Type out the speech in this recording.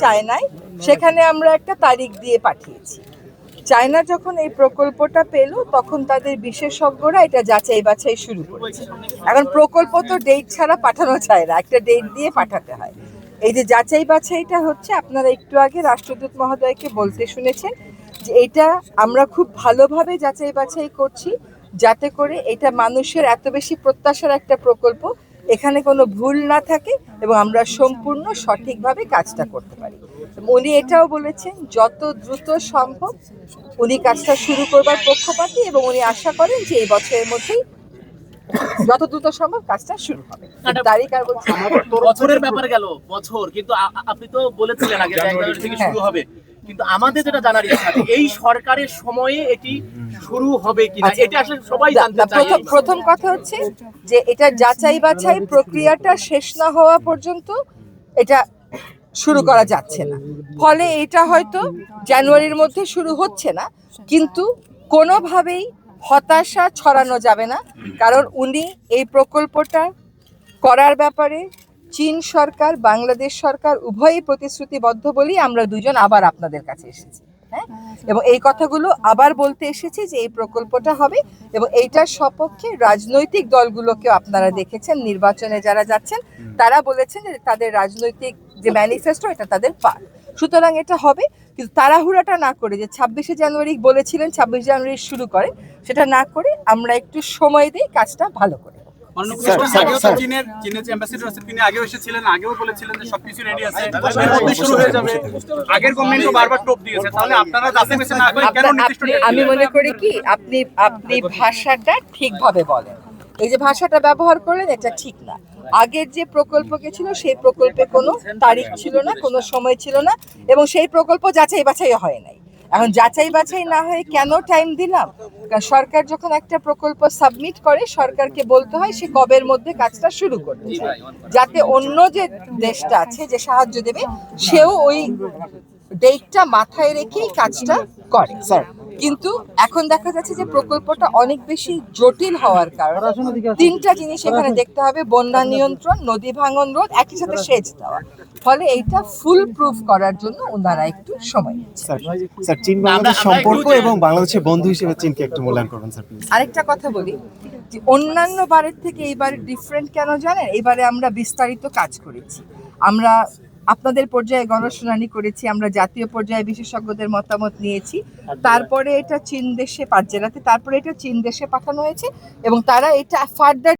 চায়নায়, সেখানে আমরা একটা তারিখ দিয়ে পাঠিয়েছি। চায়না যখন এই প্রকল্পটা পেল তখন তাদের বিশেষজ্ঞরা এটা যাচাই বাছাই শুরু করেছে। এখন প্রকল্প তো ডেট ছাড়া পাঠানো যায় না, একটা ডেট দিয়ে পাঠাতে হয়। এই যে যাচাই বাছাইটা হচ্ছে, আপনারা একটু আগে রাষ্ট্রদূত মহোদয়কে বলতে শুনেছেন যে এটা আমরা খুব ভালোভাবে যাচাই বাছাই করছি, যাতে করে এটা মানুষের এত বেশি প্রত্যাশার একটা প্রকল্প, এখানে কোনো ভুল না থাকে এবং আমরা সম্পূর্ণ সঠিকভাবে কাজটা করতে পারি। উনি এটাও বলেছেন যত দ্রুত সম্ভব উনি কাজটা শুরু করবার পক্ষপাতী এবং উনি আশা করেন যে এই বছরের মধ্যেই যত দ্রুত সম্ভব কাজটা শুরু হবে। তারিখ আর বছরের ব্যাপারে গেল বছর, কিন্তু আপনি তো বলেছিলেন আগে জানুয়ারি থেকে শুরু হবে, কিন্তু আমাদের যেটা জানার ইচ্ছা এই সরকারের সময়ে এটি শুরু হবে কিনা, এটা আসলে সবাই জানতে চায়। প্রথম কথা হচ্ছে যে এটা যাচাই বাছাই প্রক্রিয়াটা শেষ না হওয়া পর্যন্ত এটা শুরু করা যাচ্ছে না। ফলে এটা হয়তো জানুয়ারির মধ্যে শুরু হচ্ছে না, কিন্তু কোনোভাবেই হতাশা ছড়ানো যাবে না, কারণ উনি এই প্রকল্পটা করার ব্যাপারে চীন সরকার, বাংলাদেশ সরকার উভয়ই প্রতিশ্রুতিবদ্ধ বলেই আমরা দুজন আবার আপনাদের কাছে এসেছি। হ্যাঁ, এবং এই কথাগুলো আবার বলতে এসেছি যে এই প্রকল্পটা হবে এবং এইটার সপক্ষে রাজনৈতিক দলগুলোকেও আপনারা দেখেছেন, নির্বাচনে যারা যাচ্ছেন তারা বলেছেন যে তাদের রাজনৈতিক যে ম্যানিফেস্টো এটা তাদের পার, সুতরাং এটা হবে। কিন্তু তাড়াহুড়াটা না করে, যে 26শে জানুয়ারি বলেছিলেন 26 জানুয়ারি শুরু করে, সেটা না করে আমরা একটু সময় দিই কাজটা ভালো করে। আগেও এসেছিলেন, আগেও বলেছিলেন যে সবকিছু রেডি আছে, শুরু হয়ে যাবে। আগের গভর্নমেন্টও বারবার টোপ দিয়েছে, তাহলে আপনারা যাচাই বাছাই না করে কেন নির্দিষ্ট? আমি মনে করি কি আপনি ভাষাটা ঠিকভাবে বলেন, এই যে ভাষাটা ব্যবহার করলেন এটা ঠিক না। আগের যে প্রকল্প ছিল সেই প্রকল্পে কোনো তারিখ ছিল না, কোনো সময় ছিল না, এবং সেই প্রকল্প যাচাই বাছাই হয় নাই। এখন যাচাই বাছাই না হয়ে কেন টাইম দিলাম? কারণ সরকার যখন একটা প্রকল্প সাবমিট করে সরকারকে বলতে হয় সে কবের মধ্যে কাজটা শুরু করতে চায়, যাতে অন্য যে দেশটা আছে যে সাহায্য দেবে সেও ওই ডেটটা মাথায় রেখেই কাজটা করে। কিন্তু এখন দেখা যাচ্ছে যে প্রকল্পটা অনেক বেশি জটিল হওয়ার কারণে তিনটা জিনিস এখানে দেখতে হবে: বন্যা নিয়ন্ত্রণ, নদী ভাঙন রোধ, একই সাথে সেচ দেওয়া। ফলে এইটা ফুল প্রুফ করার জন্য ওনারা একটু সময় নিচ্ছেন। স্যার, চীন বাংলাদেশ সম্পর্ক এবং বাংলাদেশের বন্ধু হিসেবে চীনকে একটু মূল্যায়ন করবেন স্যার প্লিজ। আরেকটা কথা বলি যে অন্যান্য বারের থেকে এইবারে ডিফারেন্ট কেন জানেন? এবারে আমরা বিস্তারিত কাজ করেছি, আমরা আপনাদের পর্যায়ে গণশুনানি করেছি, আমরা জাতীয় পর্যায়ে বিশেষজ্ঞদের মতামত নিয়েছি, তারপরে এটা চীন দেশে 5 জেলাতে, তারপরে এটা চীন দেশে পাঠানো হয়েছে এবং তারা এটা ফার্দার